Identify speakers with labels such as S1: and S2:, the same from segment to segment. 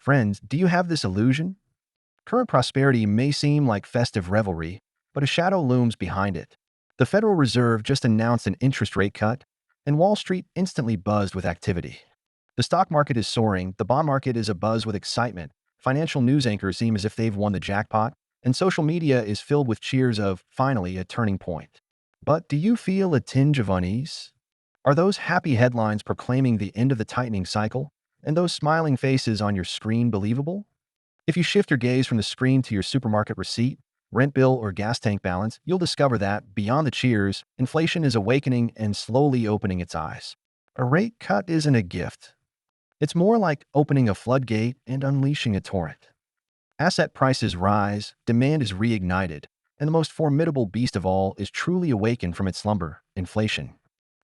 S1: Friends, do you have this illusion? Current prosperity may seem like festive revelry, but a shadow looms behind it. The Federal Reserve just announced an interest rate cut, and Wall Street instantly buzzed with activity. The stock market is soaring, the bond market is abuzz with excitement, financial news anchors seem as if they've won the jackpot, and social media is filled with cheers of, finally, a turning point. But do you feel a tinge of unease? Are those happy headlines proclaiming the end of the tightening cycle, and those smiling faces on your screen believable? If you shift your gaze from the screen to your supermarket receipt, rent bill, or gas tank balance, you'll discover that, beyond the cheers, inflation is awakening and slowly opening its eyes. A rate cut isn't a gift. It's more like opening a floodgate and unleashing a torrent. Asset prices rise, demand is reignited, and the most formidable beast of all is truly awakened from its slumber, inflation.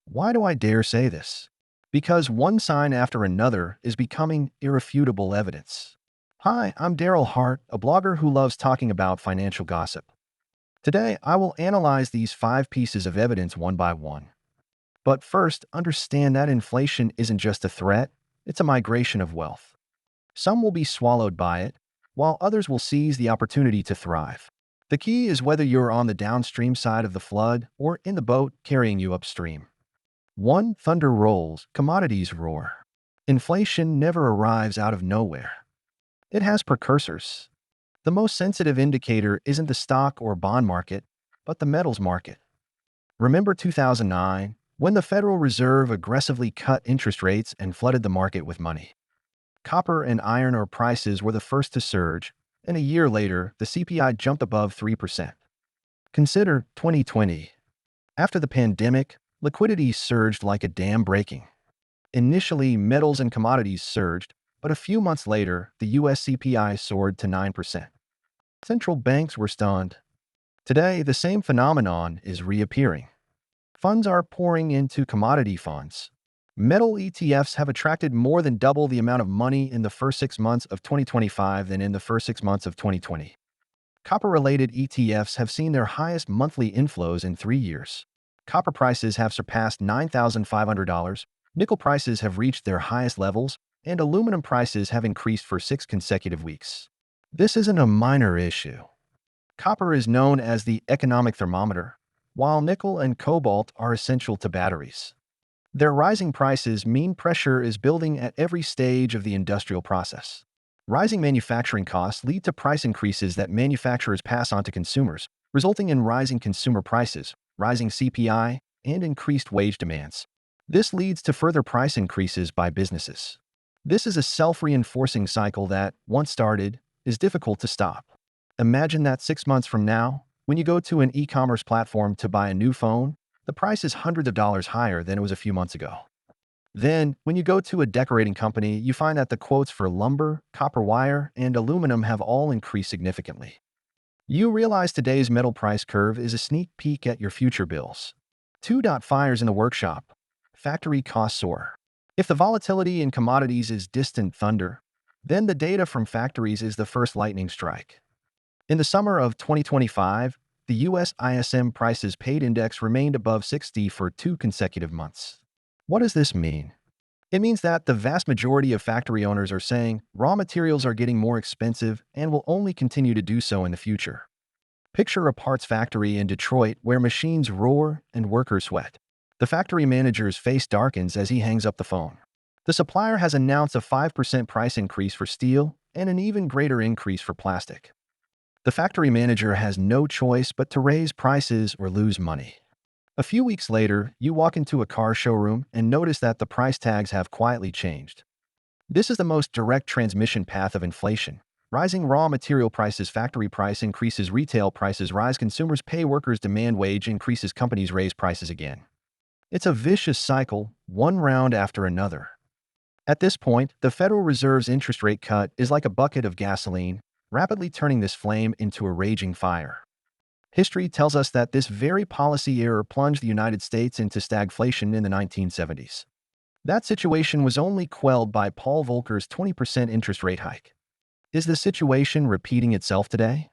S1: Why do I dare say this? Because one sign after another is becoming irrefutable evidence. Hi, I'm Daryl Hart, a blogger who loves talking about financial gossip. Today, I will analyze these 5 pieces of evidence one by one. But first, understand that inflation isn't just a threat, it's a migration of wealth. Some will be swallowed by it, while others will seize the opportunity to thrive. The key is whether you're on the downstream side of the flood or in the boat carrying you upstream. 1. Thunder rolls, commodities roar. Inflation never arrives out of nowhere. It has precursors. The most sensitive indicator isn't the stock or bond market, but the metals market. Remember 2009, when the Federal Reserve aggressively cut interest rates and flooded the market with money? Copper and iron ore prices were the first to surge, and a year later, the CPI jumped above 3%. Consider 2020. After the pandemic, liquidity surged like a dam breaking. Initially, metals and commodities surged, but a few months later, the US CPI soared to 9%. Central banks were stunned. Today, the same phenomenon is reappearing. Funds are pouring into commodity funds. Metal ETFs have attracted more than double the amount of money in the first 6 months of 2025 than in the first 6 months of 2020. Copper-related ETFs have seen their highest monthly inflows in 3 years. Copper prices have surpassed $9,500, nickel prices have reached their highest levels, and aluminum prices have increased for 6 consecutive weeks. This isn't a minor issue. Copper is known as the economic thermometer, while nickel and cobalt are essential to batteries. Their rising prices mean pressure is building at every stage of the industrial process. Rising manufacturing costs lead to price increases that manufacturers pass on to consumers, resulting in rising consumer prices, rising CPI, and increased wage demands. This leads to further price increases by businesses. This is a self-reinforcing cycle that, once started, is difficult to stop. Imagine that 6 months from now, when you go to an e-commerce platform to buy a new phone, the price is hundreds of dollars higher than it was a few months ago. Then, when you go to a decorating company, you find that the quotes for lumber, copper wire, and aluminum have all increased significantly. You realize today's metal price curve is a sneak peek at your future bills. 2. Fires in the workshop. Factory costs soar. If the volatility in commodities is distant thunder, then the data from factories is the first lightning strike. In the summer of 2025, the US ISM prices paid index remained above 60 for 2 consecutive months. What does this mean? It means that the vast majority of factory owners are saying raw materials are getting more expensive and will only continue to do so in the future. Picture a parts factory in Detroit where machines roar and workers sweat. The factory manager's face darkens as he hangs up the phone. The supplier has announced a 5% price increase for steel and an even greater increase for plastic. The factory manager has no choice but to raise prices or lose money. A few weeks later, you walk into a car showroom and notice that the price tags have quietly changed. This is the most direct transmission path of inflation. Rising raw material prices, factory price increases, retail prices rise, consumers pay, workers demand, wage increases, companies raise prices again. It's a vicious cycle, one round after another. At this point, the Federal Reserve's interest rate cut is like a bucket of gasoline, rapidly turning this flame into a raging fire. History tells us that this very policy error plunged the United States into stagflation in the 1970s. That situation was only quelled by Paul Volcker's 20% interest rate hike. Is the situation repeating itself today?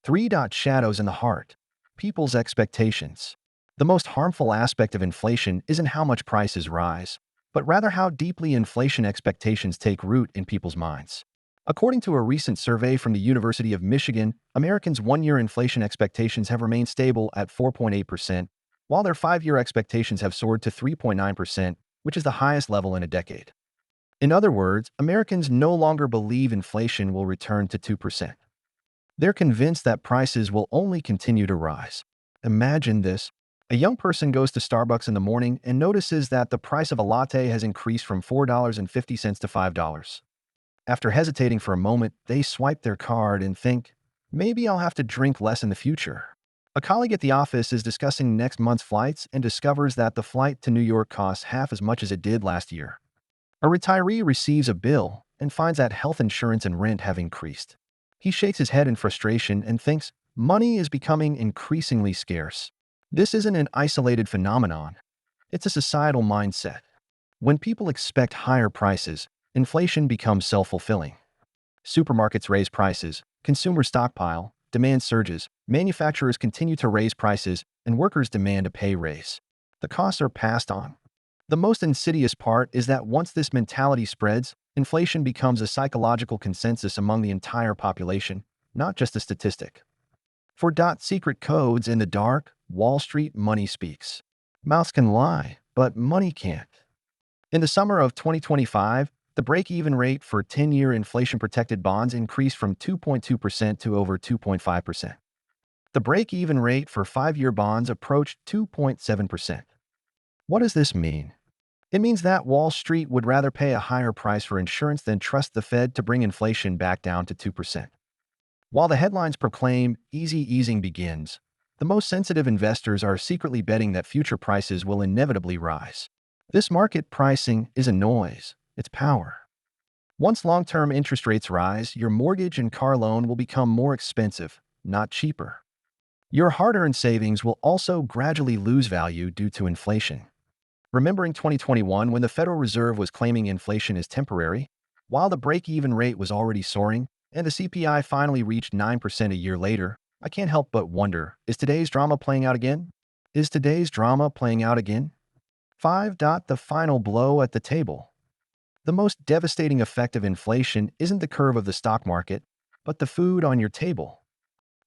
S1: 3. Shadows in the heart. People's expectations. The most harmful aspect of inflation isn't how much prices rise, but rather how deeply inflation expectations take root in people's minds. According to a recent survey from the University of Michigan, Americans' one-year inflation expectations have remained stable at 4.8%, while their five-year expectations have soared to 3.9%, which is the highest level in a decade. In other words, Americans no longer believe inflation will return to 2%. They're convinced that prices will only continue to rise. Imagine this. A young person goes to Starbucks in the morning and notices that the price of a latte has increased from $4.50 to $5. After hesitating for a moment, they swipe their card and think, maybe I'll have to drink less in the future. A colleague at the office is discussing next month's flights and discovers that the flight to New York costs half as much as it did last year. A retiree receives a bill and finds that health insurance and rent have increased. He shakes his head in frustration and thinks, money is becoming increasingly scarce. This isn't an isolated phenomenon. It's a societal mindset. When people expect higher prices, inflation becomes self-fulfilling. Supermarkets raise prices, consumers stockpile, demand surges, manufacturers continue to raise prices, and workers demand a pay raise. The costs are passed on. The most insidious part is that once this mentality spreads, inflation becomes a psychological consensus among the entire population, not just a statistic. For secret codes in the dark, Wall Street money speaks. Mouths can lie, but money can't. In the summer of 2025, the break-even rate for 10-year inflation-protected bonds increased from 2.2% to over 2.5%. The break-even rate for 5-year bonds approached 2.7%. What does this mean? It means that Wall Street would rather pay a higher price for insurance than trust the Fed to bring inflation back down to 2%. While the headlines proclaim easy easing begins, the most sensitive investors are secretly betting that future prices will inevitably rise. This market pricing isn't noise, it's power. Once long-term interest rates rise, your mortgage and car loan will become more expensive, not cheaper. Your hard-earned savings will also gradually lose value due to inflation. Remembering 2021 when the Federal Reserve was claiming inflation is temporary, while the break-even rate was already soaring, and the CPI finally reached 9% a year later, I can't help but wonder, is today's drama playing out again? Is today's drama playing out again? 5. The final blow at the table. The most devastating effect of inflation isn't the curve of the stock market, but the food on your table.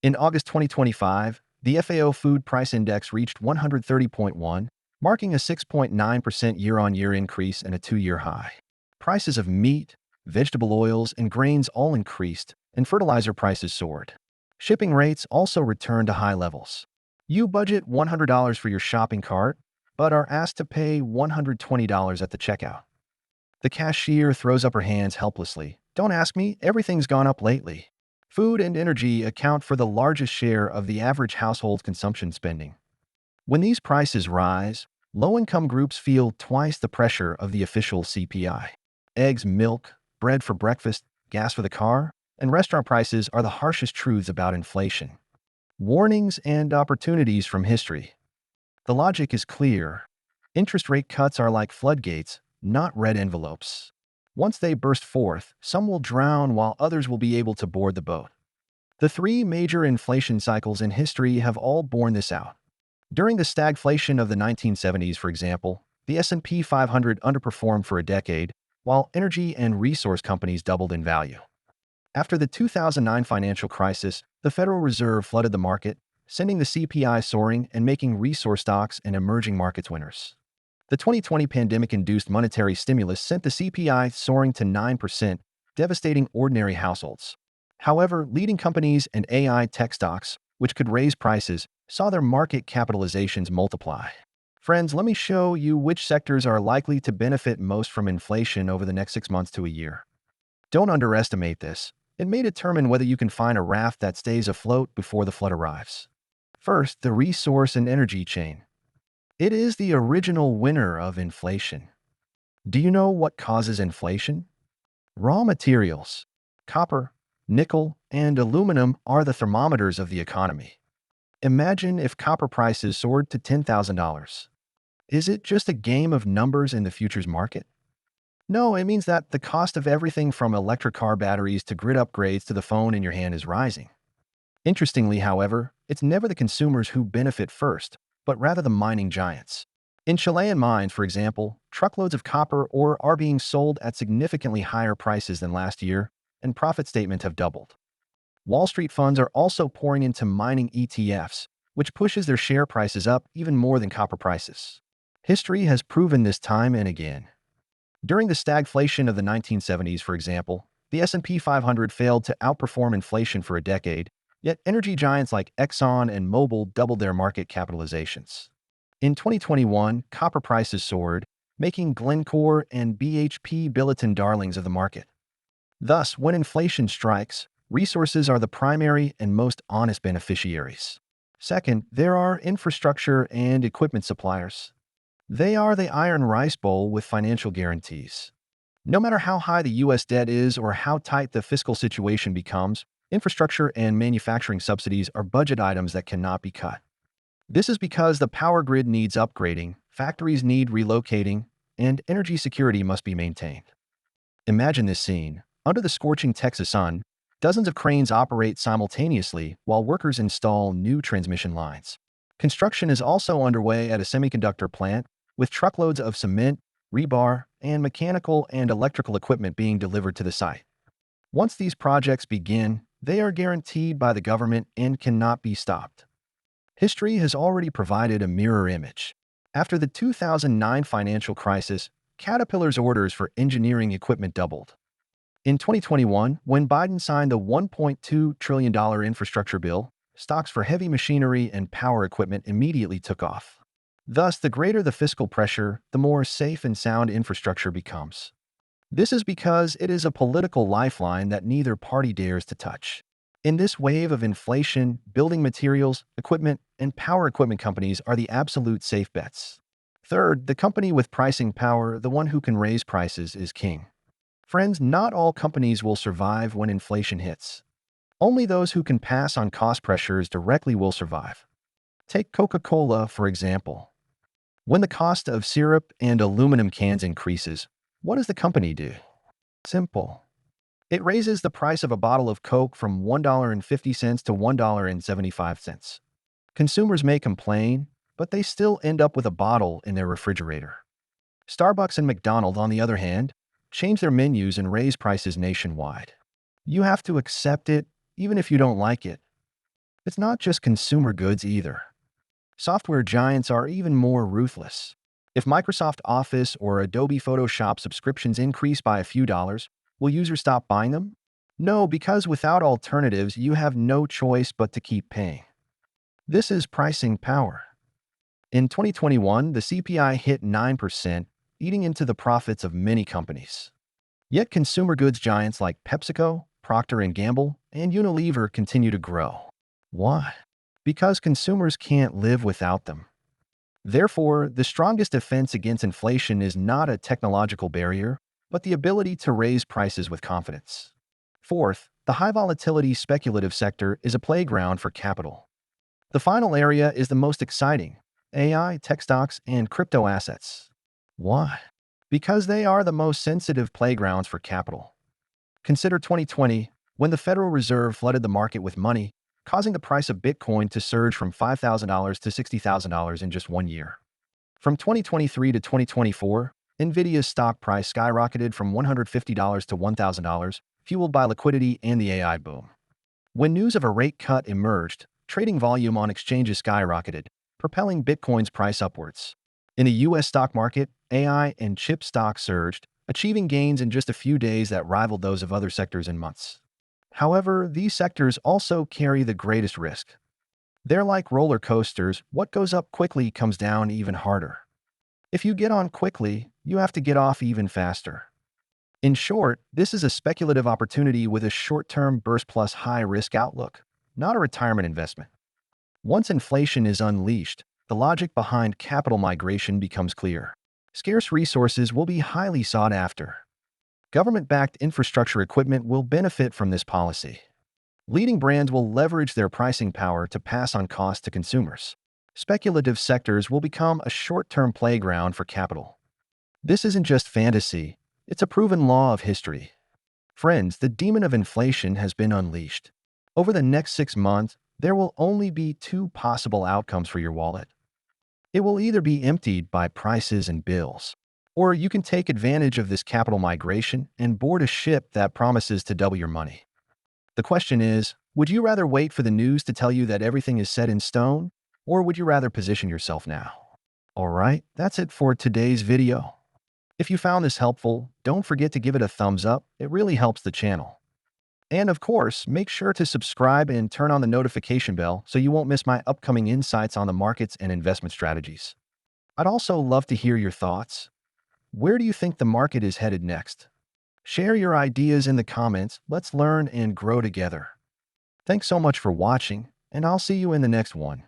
S1: In August 2025, the FAO Food Price Index reached 130.1, marking a 6.9% year-on-year increase and a two-year high. Prices of meat, vegetable oils, and grains all increased, and fertilizer prices soared. Shipping rates also returned to high levels. You budget $100 for your shopping cart, but are asked to pay $120 at the checkout. The cashier throws up her hands helplessly. Don't ask me, everything's gone up lately. Food and energy account for the largest share of the average household's consumption spending. When these prices rise, low-income groups feel twice the pressure of the official CPI. Eggs, milk, bread for breakfast, gas for the car, and restaurant prices are the harshest truths about inflation. Warnings and opportunities from history. The logic is clear. Interest rate cuts are like floodgates, not red envelopes. Once they burst forth, some will drown while others will be able to board the boat. The three major inflation cycles in history have all borne this out. During the stagflation of the 1970s, for example, the S&P 500 underperformed for a decade, while energy and resource companies doubled in value. After the 2009 financial crisis, the Federal Reserve flooded the market, sending the CPI soaring and making resource stocks and emerging markets winners. The 2020 pandemic-induced monetary stimulus sent the CPI soaring to 9%, devastating ordinary households. However, leading companies and AI tech stocks, which could raise prices, saw their market capitalizations multiply. Friends, let me show you which sectors are likely to benefit most from inflation over the next 6 months to a year. Don't underestimate this. It may determine whether you can find a raft that stays afloat before the flood arrives. First, the resource and energy chain. It is the original winner of inflation. Do you know what causes inflation? Raw materials. Copper, nickel, and aluminum are the thermometers of the economy. Imagine if copper prices soared to $10,000. Is it just a game of numbers in the futures market? No, it means that the cost of everything from electric car batteries to grid upgrades to the phone in your hand is rising. Interestingly, however, it's never the consumers who benefit first, but rather the mining giants. In Chilean mines, for example, truckloads of copper ore are being sold at significantly higher prices than last year, and profit statement have doubled. Wall Street funds are also pouring into mining ETFs, which pushes their share prices up even more than copper prices. History has proven this time and again. During the stagflation of the 1970s, for example, the S&P 500 failed to outperform inflation for a decade, yet energy giants like Exxon and Mobil doubled their market capitalizations. In 2021, copper prices soared, making Glencore and BHP Billiton darlings of the market. Thus, when inflation strikes, resources are the primary and most honest beneficiaries. Second, there are infrastructure and equipment suppliers. They are the iron rice bowl with financial guarantees. No matter how high the U.S. debt is or how tight the fiscal situation becomes, infrastructure and manufacturing subsidies are budget items that cannot be cut. This is because the power grid needs upgrading, factories need relocating, and energy security must be maintained. Imagine this scene. Under the scorching Texas sun, dozens of cranes operate simultaneously while workers install new transmission lines. Construction is also underway at a semiconductor plant, with truckloads of cement, rebar, and mechanical and electrical equipment being delivered to the site. Once these projects begin, they are guaranteed by the government and cannot be stopped. History has already provided a mirror image. After the 2009 financial crisis, Caterpillar's orders for engineering equipment doubled. In 2021, when Biden signed the $1.2 trillion infrastructure bill, stocks for heavy machinery and power equipment immediately took off. Thus, the greater the fiscal pressure, the more safe and sound infrastructure becomes. This is because it is a political lifeline that neither party dares to touch. In this wave of inflation, building materials, equipment, and power equipment companies are the absolute safe bets. Third, the company with pricing power, the one who can raise prices, is king. Friends, not all companies will survive when inflation hits. Only those who can pass on cost pressures directly will survive. Take Coca-Cola, for example. When the cost of syrup and aluminum cans increases, what does the company do? Simple. It raises the price of a bottle of Coke from $1.50 to $1.75. Consumers may complain, but they still end up with a bottle in their refrigerator. Starbucks and McDonald's, on the other hand, change their menus and raise prices nationwide. You have to accept it, even if you don't like it. It's not just consumer goods either. Software giants are even more ruthless. If Microsoft Office or Adobe Photoshop subscriptions increase by a few dollars, will users stop buying them? No, because without alternatives, you have no choice but to keep paying. This is pricing power. In 2021, the CPI hit 9%, eating into the profits of many companies. Yet consumer goods giants like PepsiCo, Procter & Gamble, and Unilever continue to grow. Why? Because consumers can't live without them. Therefore, the strongest defense against inflation is not a technological barrier, but the ability to raise prices with confidence. Fourth, the high-volatility speculative sector is a playground for capital. The final area is the most exciting: AI, tech stocks, and crypto assets. Why? Because they are the most sensitive playgrounds for capital. Consider 2020, when the Federal Reserve flooded the market with money, causing the price of Bitcoin to surge from $5,000 to $60,000 in just 1 year. From 2023 to 2024, Nvidia's stock price skyrocketed from $150 to $1,000, fueled by liquidity and the AI boom. When news of a rate cut emerged, trading volume on exchanges skyrocketed, propelling Bitcoin's price upwards. In the U.S. stock market, AI and chip stocks surged, achieving gains in just a few days that rivaled those of other sectors in months. However, these sectors also carry the greatest risk. They're like roller coasters. What goes up quickly comes down even harder. If you get on quickly, you have to get off even faster. In short, this is a speculative opportunity with a short-term burst plus high-risk outlook, not a retirement investment. Once inflation is unleashed, the logic behind capital migration becomes clear. Scarce resources will be highly sought after. Government-backed infrastructure equipment will benefit from this policy. Leading brands will leverage their pricing power to pass on costs to consumers. Speculative sectors will become a short-term playground for capital. This isn't just fantasy, it's a proven law of history. Friends, the demon of inflation has been unleashed. Over the next 6 months, there will only be two possible outcomes for your wallet. It will either be emptied by prices and bills, Or you can take advantage of this capital migration and board a ship that promises to double your money. The question is, would you rather wait for the news to tell you that everything is set in stone, or would you rather position yourself now? Alright, that's it for today's video. If you found this helpful, don't forget to give it a thumbs up, it really helps the channel. And of course, make sure to subscribe and turn on the notification bell so you won't miss my upcoming insights on the markets and investment strategies. I'd also love to hear your thoughts. Where do you think the market is headed next? Share your ideas in the comments. Let's learn and grow together. Thanks so much for watching, and I'll see you in the next one.